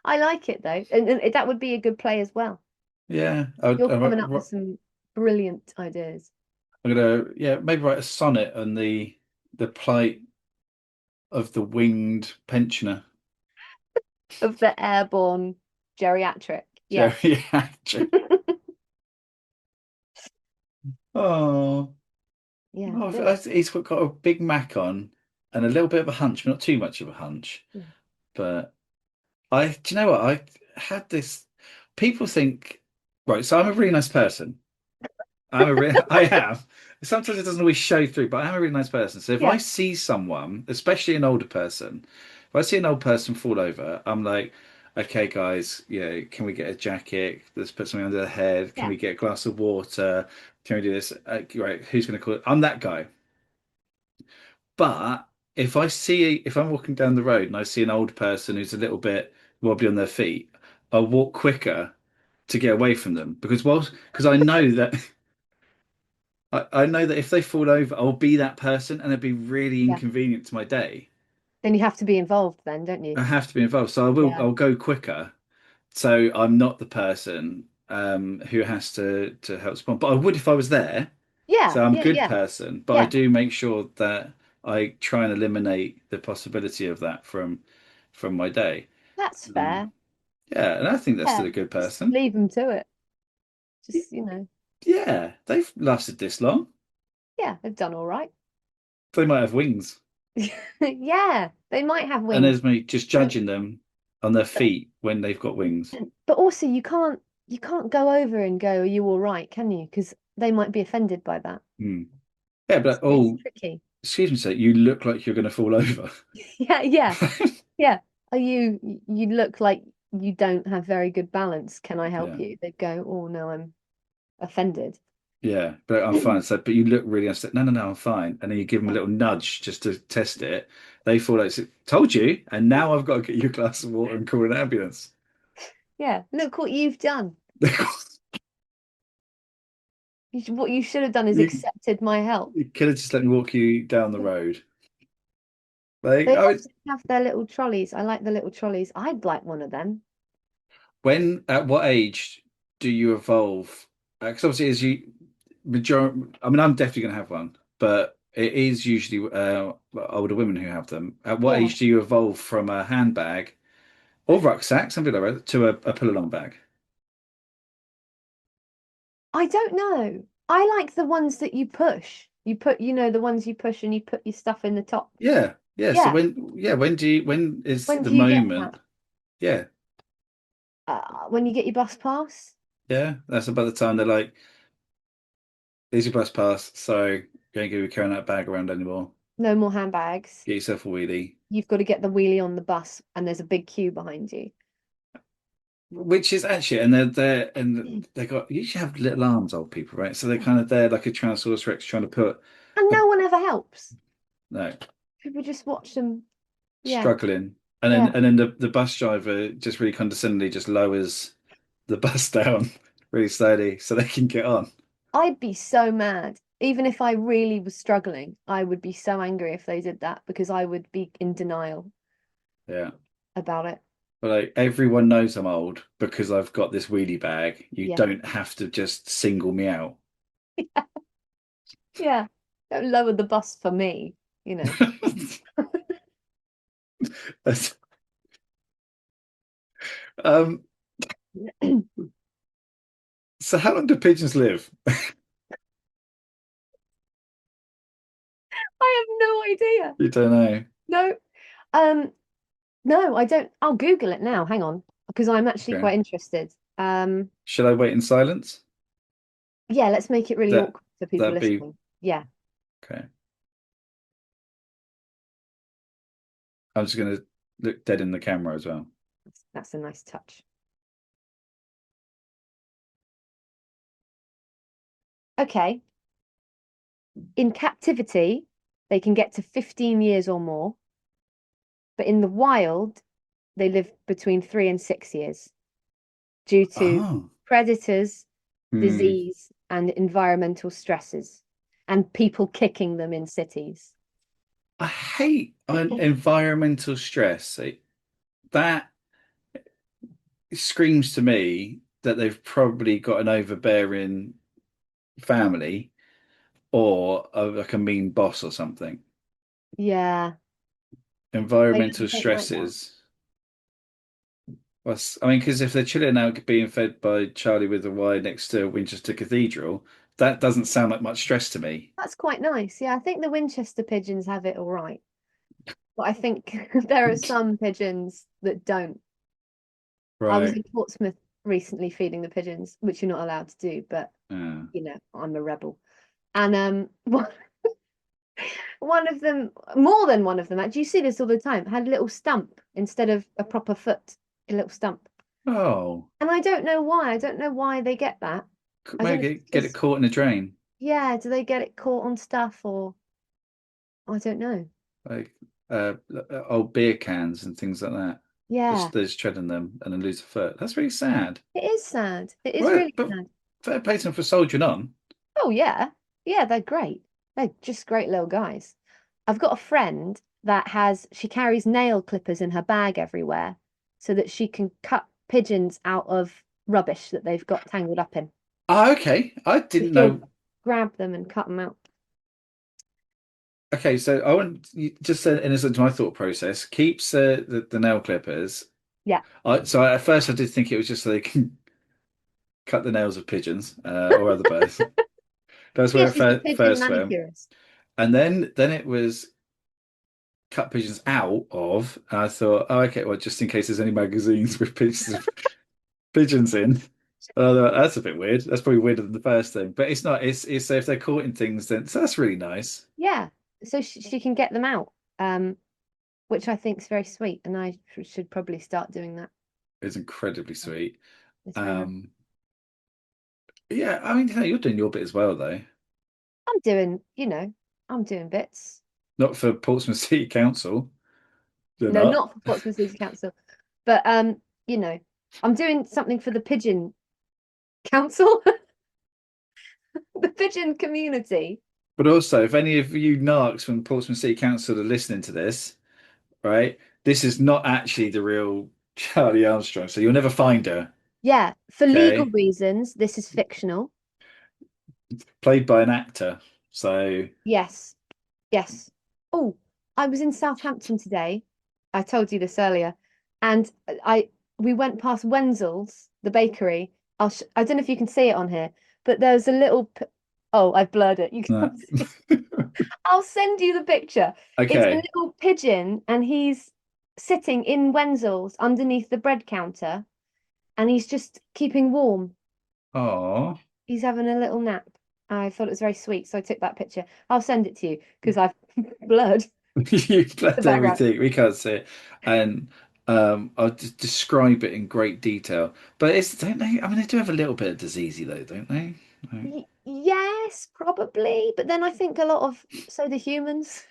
I like it though. And that would be a good play as well. yeah, You're coming up with some brilliant ideas I'm gonna maybe write a sonnet on the plight of the winged pensioner. of the airborne geriatric. Yeah. Jerry Hatcher. Oh, Yeah, oh, do it. he's got a big Mac on and a little bit of a hunch, but not too much of a hunch. Yeah. But do you know what? I had this. People think, right, so I'm a really nice person. I am. Sometimes it doesn't always show through, but I'm a really nice person. So if I Yeah. see someone, especially an older person, if I see an old person fall over, I'm like, okay, guys, can we get a jacket? Let's put something under their head. Can Yeah. we get a glass of water? Can we do this? Right, who's going to call it? I'm that guy. But if I'm walking down the road and I see an old person who's a little bit wobbly on their feet, I'll walk quicker to get away from them because I know that I know that if they fall over, I'll be that person and it'll be really Yeah. inconvenient to my day. Then you have to be involved then, don't you? I have to be involved, so Yeah. I'll go quicker. So I'm not the person who has to help spawn. But I would if I was there. Yeah. So I'm a Yeah. good Yeah. person, but I Yeah. do make sure that I try and eliminate the possibility of that from my day. That's Um, fair. yeah, and I think that's still Yeah. a good Just person. leave them to it. Just, Yeah, they've lasted this long. yeah, they've done all right. They might have wings. Yeah, they might have And wings. there's me just But, judging them on their feet when they've got wings. but also you can't go over and go, are you all right, can you? Because they might be offended by that. Hmm. Yeah, but It's oh, tricky. excuse me, sir, you look like you're going to fall over. Yeah, yeah, yeah. You look like you don't have very good balance. Can I help Yeah. you? They'd go, oh no, I'm offended. Yeah, but I'm fine. So, but you look really upset. No, no, no, I'm fine. And then you give them a little nudge just to test it. They fall like, told you. And now I've got to get you a glass of water and call an ambulance. Yeah, look what you've done. What you should have done is You, accepted my help. you could have just let me walk you down the road. Like, They I also have their little trolleys. I like the little trolleys. I'd like one of them. at what age do you evolve? Because obviously, as you majority, I mean, I'm definitely going to have one, but it is usually older women who have them. At what Yeah. age do you evolve from a handbag or rucksack, something like that, to a pull-along bag? I don't know. I like the ones that you push. You put, the ones you push and you put your stuff in the top. Yeah, yeah. So Yeah. when is When the do you get moment? that? Yeah, When you get your bus pass? yeah. That's about the time they're like, "Here's your bus pass, so you ain't gonna be carrying that bag around anymore. No more handbags. Get yourself a wheelie." You've got to get the wheelie on the bus and there's a big queue behind you. Which is actually, and they're there, and they got usually have little arms, old people, right? So they're Yeah. kind of there like a Tyrannosaurus Rex trying to put And a no one ever helps. no People just watch them. Yeah. struggling, and then Yeah. the bus driver just really condescendingly just lowers the bus down really slowly so they can get on. I'd be so mad. Even if I really was struggling, I would be so angry if they did that because I would be in denial Yeah. about it. But like everyone knows I'm old because I've got this wheelie bag. You Yeah. don't have to just single me out. Yeah. Don't lower the bus for me, you know. That's- um, I so how long do pigeons live? have no idea. You don't know. No. Um, no, I don't. I'll Google it now. Hang on, because I'm actually Okay. quite interested. Should I wait in silence? Yeah, let's make it really That awkward for people that'd be listening. Yeah, okay. I'm just gonna look dead in the camera as well. that's a nice touch. Okay. In captivity, they can get to 15 years or more, but in the wild, they live between 3 and 6 years due to Oh. predators, Hmm. disease, and environmental stresses, and people kicking them in cities. I hate environmental stress. That screams to me that they've probably got an overbearing family or like a mean boss or something. Yeah, I Environmental don't like that. stresses. I mean, because if they're chilling out being fed by Charlie with a Y next to Winchester Cathedral, that doesn't sound like much stress to me. That's quite nice. Yeah, I think the Winchester pigeons have it all right. But I think there are some pigeons that don't. I was Right. in Portsmouth recently feeding the pigeons, which you're not allowed to do, but Yeah. I'm a rebel. And one of them, more than one of them, actually, you see this all the time, had a little stump instead of a proper foot, a little stump. Oh, And I don't know why. I don't know why they get that. I don't know if maybe it's get it just, caught in a drain, yeah, do they get it caught on stuff or I don't know. like old beer cans and things like that. Yeah, Just they just tread on them and then lose a foot. That's really sad. it is sad. It is Well, really but sad. fair play to them for soldiering on. Oh yeah. Yeah, they're great. They're just great little guys. I've got a friend that she carries nail clippers in her bag everywhere so that she can cut pigeons out of rubbish that they've got tangled up in. Oh, okay. I So didn't she'll know. grab them and cut them out. Okay, so I want just an innocent to my thought process. Keeps the nail clippers. Yeah. So at first I did think it was just so they can cut the nails of pigeons or other birds. That's where Yeah, I she's a pigeon first went, manicurist. and then it was cut pigeons out of. And I thought, oh, okay, well, just in case there's any magazines with pictures of pigeons in. That's a bit weird. That's probably weirder than the first thing, but it's not. It's so if they're caught in things, then so that's really nice. Yeah. So she can get them out, which I think is very sweet. And I should probably start doing that. It's incredibly sweet. It's very nice. Um, Yeah, I mean, you're doing your bit as well, though. I'm doing, I'm doing bits. Not for Portsmouth City Council. You're No, not. not for Portsmouth City Council, but you know, I'm doing something for the Pigeon Council, the Pigeon community. But also, if any of you narcs from Portsmouth City Council are listening to this, right, this is not actually the real Charlie Armstrong, so you'll never find her. Yeah, for legal Okay, reasons, this is fictional. played by an actor. So, Yes, yes. Oh, I was in Southampton today. I told you this earlier, and we went past Wenzel's, the bakery. I don't know if you can see it on here, but there's a little. Oh, I've blurred it. You no. can't see. I'll send you the picture. It's a Okay. little pigeon, and he's sitting in Wenzel's underneath the bread counter, and he's just keeping warm. Oh, He's having a little nap. I thought it was very sweet, so I took that picture. I'll send it to you because I've blurred you've the left background. everything. We can't see it. And I'll just describe it in great detail. But it's, don't they? I mean, they do have a little bit of diseasey though, don't they? Like, Yes, probably, but then I think a lot of so do humans.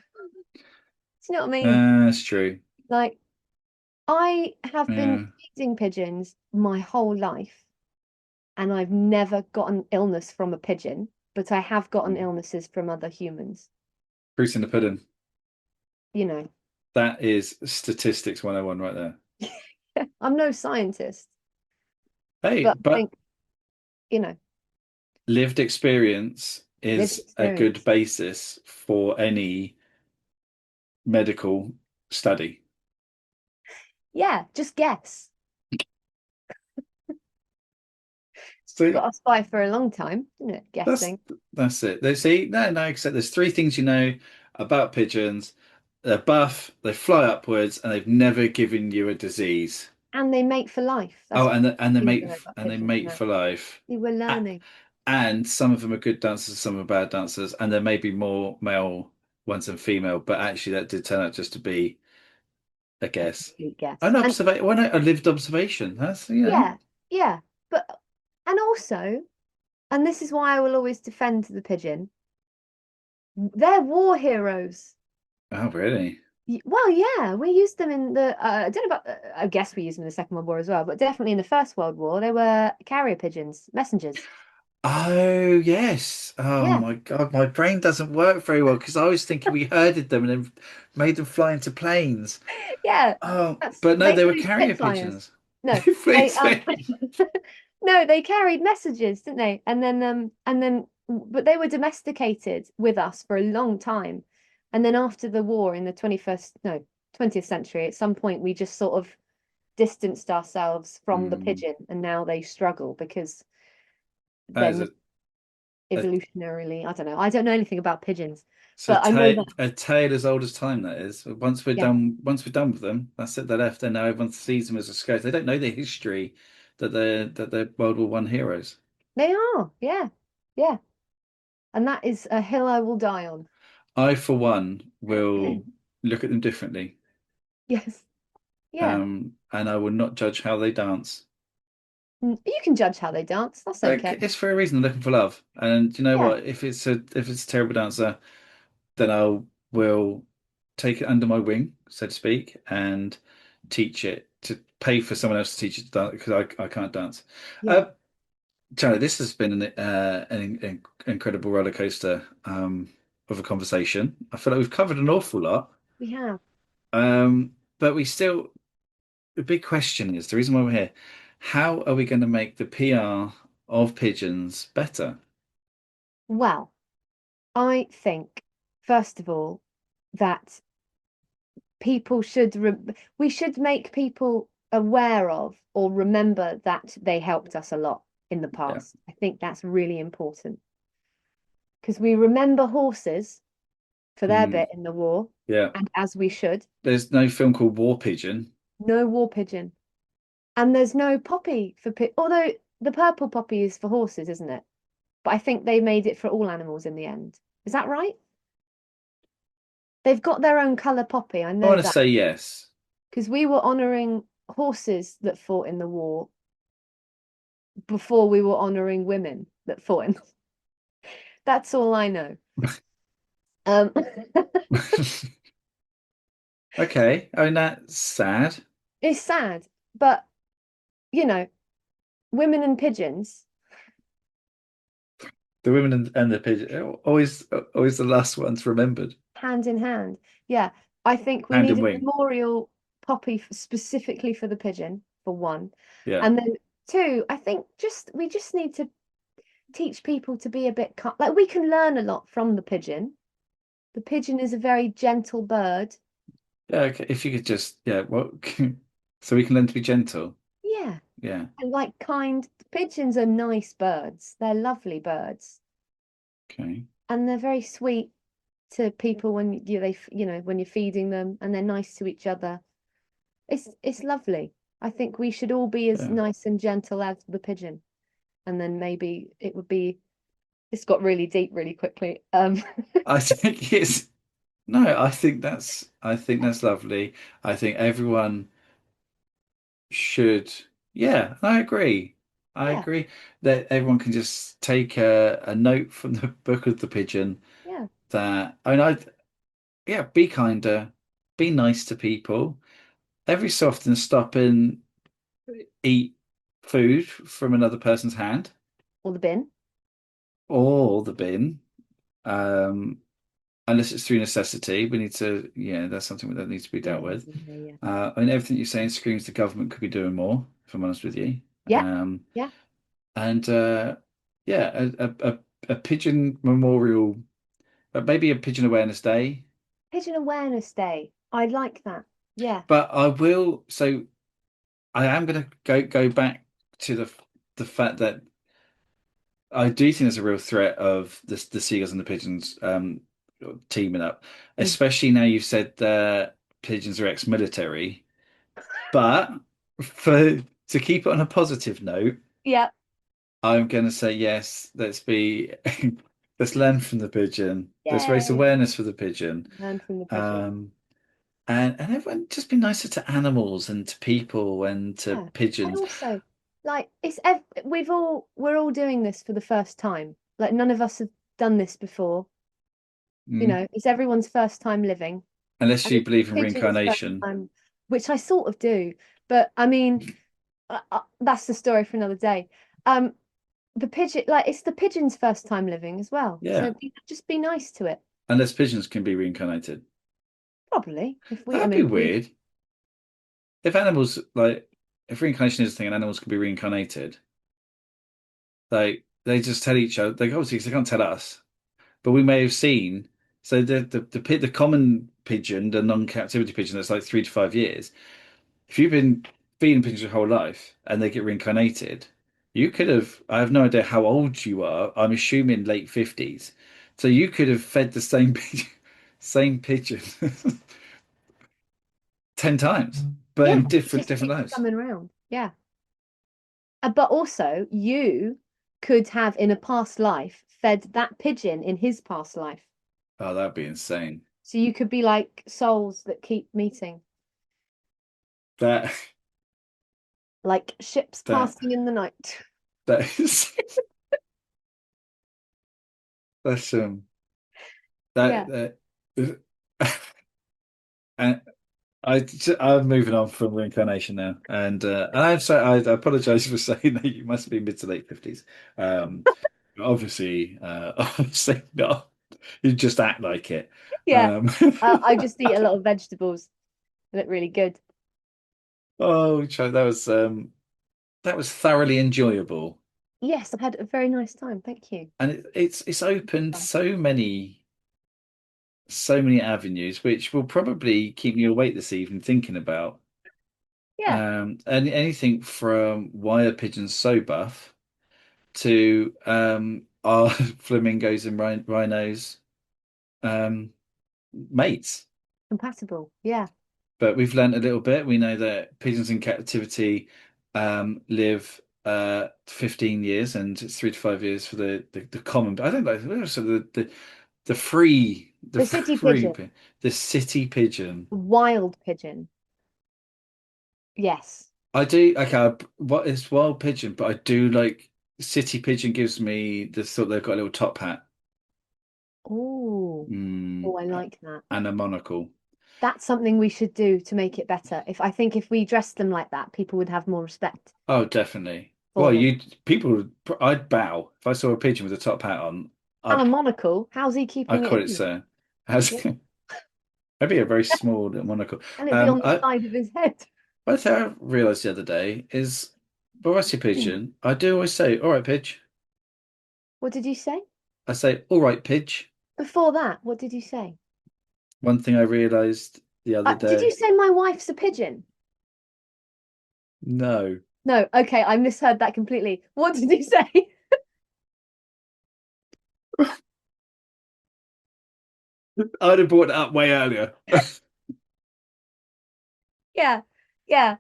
Do you know what I mean? that's true. Like I have been Yeah. feeding pigeons my whole life, and I've never gotten illness from a pigeon, but I have gotten illnesses from other humans. Fruits in the pudding. You know, That is statistics 101 right there. I'm no scientist, Hey, but I but think, you know, lived experience lived is a good experience. basis for any medical study. Yeah, just guess. So Got us by for a long time, didn't it? that's Guessing. that's it. They see no, except there's three things you know about pigeons. They're buff, they fly upwards, and they've never given you a disease. And they mate for life. Oh, That's and they things mate to know about and they pigeons mate now. for life. We were A- learning. And some of them are good dancers, some are bad dancers, and there may be more male ones than female, but actually that did turn out just to be a A guess. complete guess. An And observation, well, no, a lived observation. That's, yeah, yeah. But and also, and this is why I will always defend the pigeon, they're war heroes. Oh, really? Well, yeah, we used them in the I don't know about I guess we used them in the Second World War as well, but definitely in the First World War, they were carrier pigeons, messengers. Oh, yes. Oh Yeah, my God, my brain doesn't work very well because I was thinking we herded them and then made them fly into planes. yeah. Oh, That's but no, they they were flew carrier Spitfires. pigeons. No, they Please, no, they carried messages, didn't they? And then but they were domesticated with us for a long time. And then after the war in the 21st, no, 20th century, at some point we just sort of distanced ourselves from the Mm, pigeon and now they struggle because that is then evolutionarily, I don't know anything about pigeons, it's but I know that a tale as old as time, that is. yeah, Once we're done with them, that's it, they're left, and now everyone sees them as a scourge. They don't know the history that they're World War One heroes. they are, yeah, yeah. And that is a hill I will die on. I, for one, will look at them differently, Yes. Yeah. and I will not judge how they dance. You can judge how they dance. That's Like, okay. it's for a reason. They're looking for love, and you know Yeah. what? If it's a terrible dancer, then I will take it under my wing, so to speak, and teach it to pay for someone else to teach it to dance because I can't dance. Yeah. Uh, Charlie, this has been an incredible roller coaster of a conversation. I feel like we've covered an awful lot, We have. but we still the big question is the reason why we're here. How are we going to make the PR of pigeons better? Well, I think, first of all, that people should we should make people aware of or remember that they helped us a lot in the Yeah. past. I think that's really important because we remember horses for their Mm, bit in the war, yeah. and as we should. There's no film called War Pigeon. No war pigeon. And there's no poppy for although the purple poppy is for horses, isn't it? But I think they made it for all animals in the end. Is that right? They've got their own colour poppy. I I know want to that say yes. because we were honouring horses that fought in the war before we were honoring women that fought in. That's all I know. Um, Okay. I mean, that's sad. it's sad, but you know, women and pigeons, The women and the pigeon, always the last ones remembered. hand in hand. Yeah, I think we Hand need and a wing. memorial poppy specifically for the pigeon, for one. Yeah. And then two, I think we just need to teach people to be a bit like we can learn a lot from the pigeon. The pigeon is a very gentle bird. Yeah. Okay. If you could just, yeah, what, so we can learn to be gentle. Yeah, Yeah. and like kind. Pigeons are nice birds. They're lovely birds, Okay. and they're very sweet to people when when you're feeding them, and they're nice to each other. It's lovely. I think we should all be as Yeah. nice and gentle as the pigeon, and then maybe it would be. This got really deep really quickly. I think it's, no, I think that's lovely. I think everyone should, yeah, I agree. I Yeah, agree that everyone can just take a note from the book of the pigeon yeah, that, I mean, yeah, be kinder, be nice to people. Every so often stop and eat food from another person's hand or the bin. or the bin. Um, Unless it's through necessity, we need to, yeah, that's something that needs to be dealt Yeah, with. yeah, yeah, I mean, everything you're saying screams the government could be doing more, if I'm honest with you. yeah, Um, yeah. and yeah, a pigeon memorial, maybe a pigeon awareness day. Pigeon Awareness Day. I like that. Yeah. But I will, so I am going to go back to the fact that I do think there's a real threat of the seagulls and the pigeons teaming up, Mm. especially now you've said that pigeons are ex-military. But for to keep it on a positive note, Yeah. I'm going to say yes. Let's be, let's learn from the pigeon. Let's raise Yay. awareness for the pigeon. Learn from the pigeon. Um, and everyone just be nicer to animals and to people and to Yeah. And pigeons. also, like, we're all doing this for the first time. Like, none of us have done this before. Mm. It's everyone's first time living. Unless And you it's believe in pigeon's first reincarnation. time, which I sort of do. But I mean, that's the story for another day. Um, the pigeon, like, it's the pigeon's first time living as well. Yeah. So just be nice to it. Unless pigeons can be reincarnated. Probably. I That'd be mean, we, weird. If animals, like, if reincarnation is a thing and animals can be reincarnated, they just tell each other, they obviously 'cause they can't tell us. But we may have seen. So the common pigeon, the non-captivity pigeon, that's like 3 to 5 years. If you've been feeding pigeons your whole life and they get reincarnated, you could have. I have no idea how old you are. I'm assuming late 50s. So you could have fed the same pigeon, same pigeon 10 times, but yeah, in it different just different keeps lives. coming around. Yeah. But also, you could have in a past life fed that pigeon in his past life. Oh, that'd be insane. So you could be like souls that keep meeting, That like ships that passing in the night. that is that's Yeah. that and I'm moving on from reincarnation now, and I'm sorry. I apologize for saying that you must be mid to late 50s. Um, obviously, obviously not. You just act like it. Yeah. Um, I just eat a lot of vegetables. They look really good. oh, that was thoroughly enjoyable, Yes, I've had a very nice time. Thank you. and it's opened so many avenues, which will probably keep me awake this evening thinking about. Yeah, And anything from why are pigeons so buff to are flamingos and rhinos um, mates. compatible. Yeah, But we've learned a little bit. We know that pigeons in captivity live 15 years, and it's 3 to 5 years for the common. I don't know. So the free the the city free pigeon, the city pigeon. wild pigeon. Yes. I do. Okay, what is wild pigeon? But I do like city pigeon. Gives me the thought they've got a little top hat, Oh, mm, oh, I like that. and a monocle. That's something we should do to make it better. If we dressed them like that, people would have more respect Oh, definitely. for Well, them. I'd bow if I saw a pigeon with a top hat on. And a I'd, monocle, how's he I'd keeping it call it in? so. How's Yeah. maybe a very small little monocle. And it'd be on the I side of his head. one thing I realised the other day is, when I see a pigeon, I do always say, "All right, Pidge." What did you say? I say, "All right, Pidge." Before that, what did you say? One thing I realised the other Did you day. say my wife's a pigeon? No, No, okay, I misheard that completely. What did you say? I'd have brought it up way earlier. Yeah, yeah,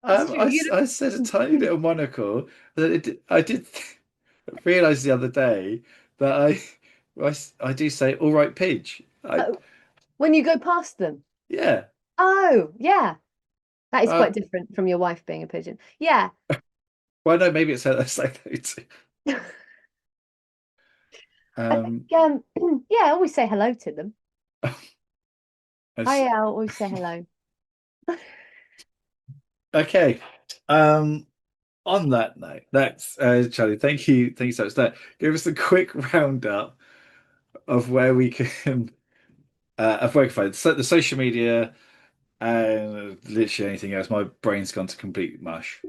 that's true. I said a tiny little monocle that I did realize the other day that I do say all right Pidge. Oh, when you go past them. Yeah. Oh, yeah. That is uh, quite different from your wife being a pigeon. Yeah. well no, maybe it's a like I think um yeah, I always say hello to them. it's- I always say hello. okay. On that note, that's Charlie, thank you so much. That give us a quick roundup of where we can of where we can find the social media and literally anything else. My brain's gone to complete mush.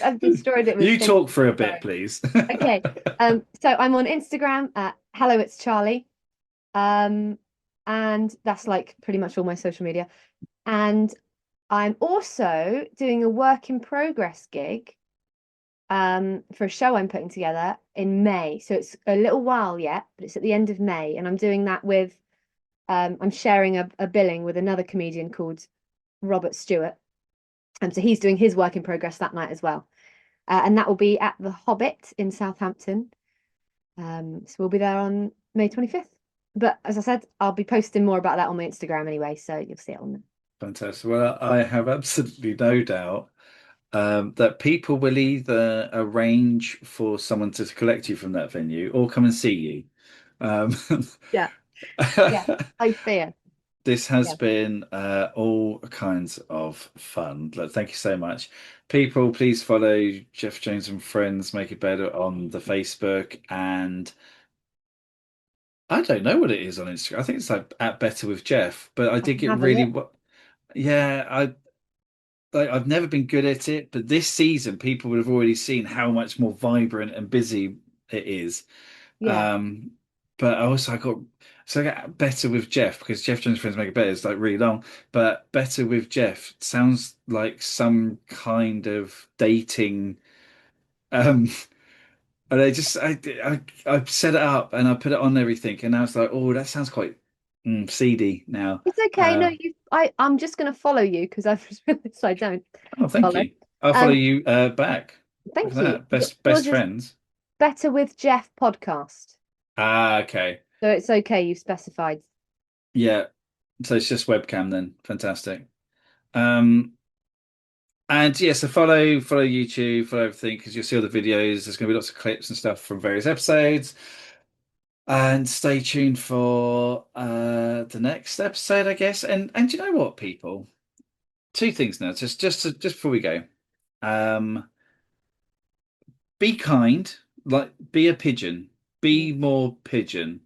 I've destroyed it with You thinking. talk for a bit, Sorry. please. Okay. So I'm on Instagram at hello, it's Charlie. Um, and that's like pretty much all my social media. And I'm also doing a work in progress gig for a show I'm putting together in May. So it's a little while yet, but it's at the end of May. And I'm doing that with I'm sharing a billing with another comedian called Robert Stewart. And so he's doing his work in progress that night as well. And that will be at the Hobbit in Southampton. So we'll be there on May 25th. But as I said, I'll be posting more about that on my Instagram anyway, so you'll see it on there. Fantastic. Well, I have absolutely no doubt that people will either arrange for someone to collect you from that venue or come and see you. Um, Yeah, yeah, I fear. this has Yeah. been all kinds of fun. Thank you so much. People, please follow Geoff Jones and Friends Make It Better on the Facebook, and I don't know what it is on Instagram. I think it's like at Better with Geoff, but I I did can get have a really look. what. Yeah, I've never been good at it, but this season people would have already seen how much more vibrant and busy it is. Yeah. Um, but I got I got better with Geoff because Geoff Jones Friends Make It Better is like really long, but better with Geoff sounds like some kind of dating. Um, and I set it up and I put it on everything, and now it's like, oh, that sounds quite seedy now. It's okay. No, Uh, I'm just gonna follow you because I've just realized I don't oh, thank follow. you. I'll follow Um, you back. Look at thank you. that. Best Yours is friends. Better with Jeff podcast. Ah, okay. So it's okay, you've specified. Yeah. So it's just webcam then. Fantastic. Um, and yeah, so follow YouTube, follow everything because you'll see all the videos. There's going to be lots of clips and stuff from various episodes. And stay tuned for the next episode, I guess. And you know what, people? Two things now, just before we go. Um, be kind, like be a pigeon. Mm. Be more pigeon,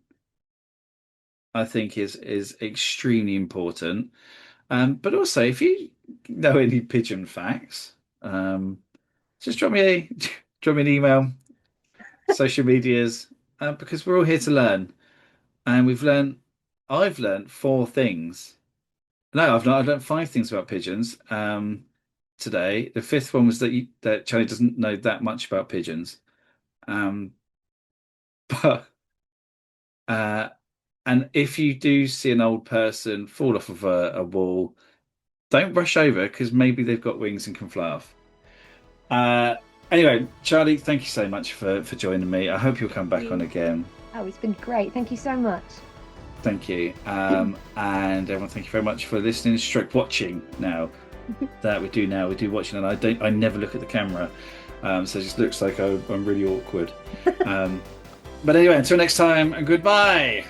I think is extremely important. But also, if you know any pigeon facts, just drop me a drop me an email, social medias, because we're all here to learn, and I've learned four things. No, I've not. I've learned five things about pigeons today. The fifth one was that Charlie doesn't know that much about pigeons. Um, but uh, and if you do see an old person fall off of a wall, don't rush over because maybe they've got wings and can fly off. Anyway, Charlie, thank you so much for joining me. I hope you'll come back on again. Oh, it's been great. Thank you so much. Thank you. And everyone, thank you very much for listening, stroke watching now. that we do now. We do watching, and I never look at the camera, so it just looks like I'm really awkward. But anyway, until next time, goodbye.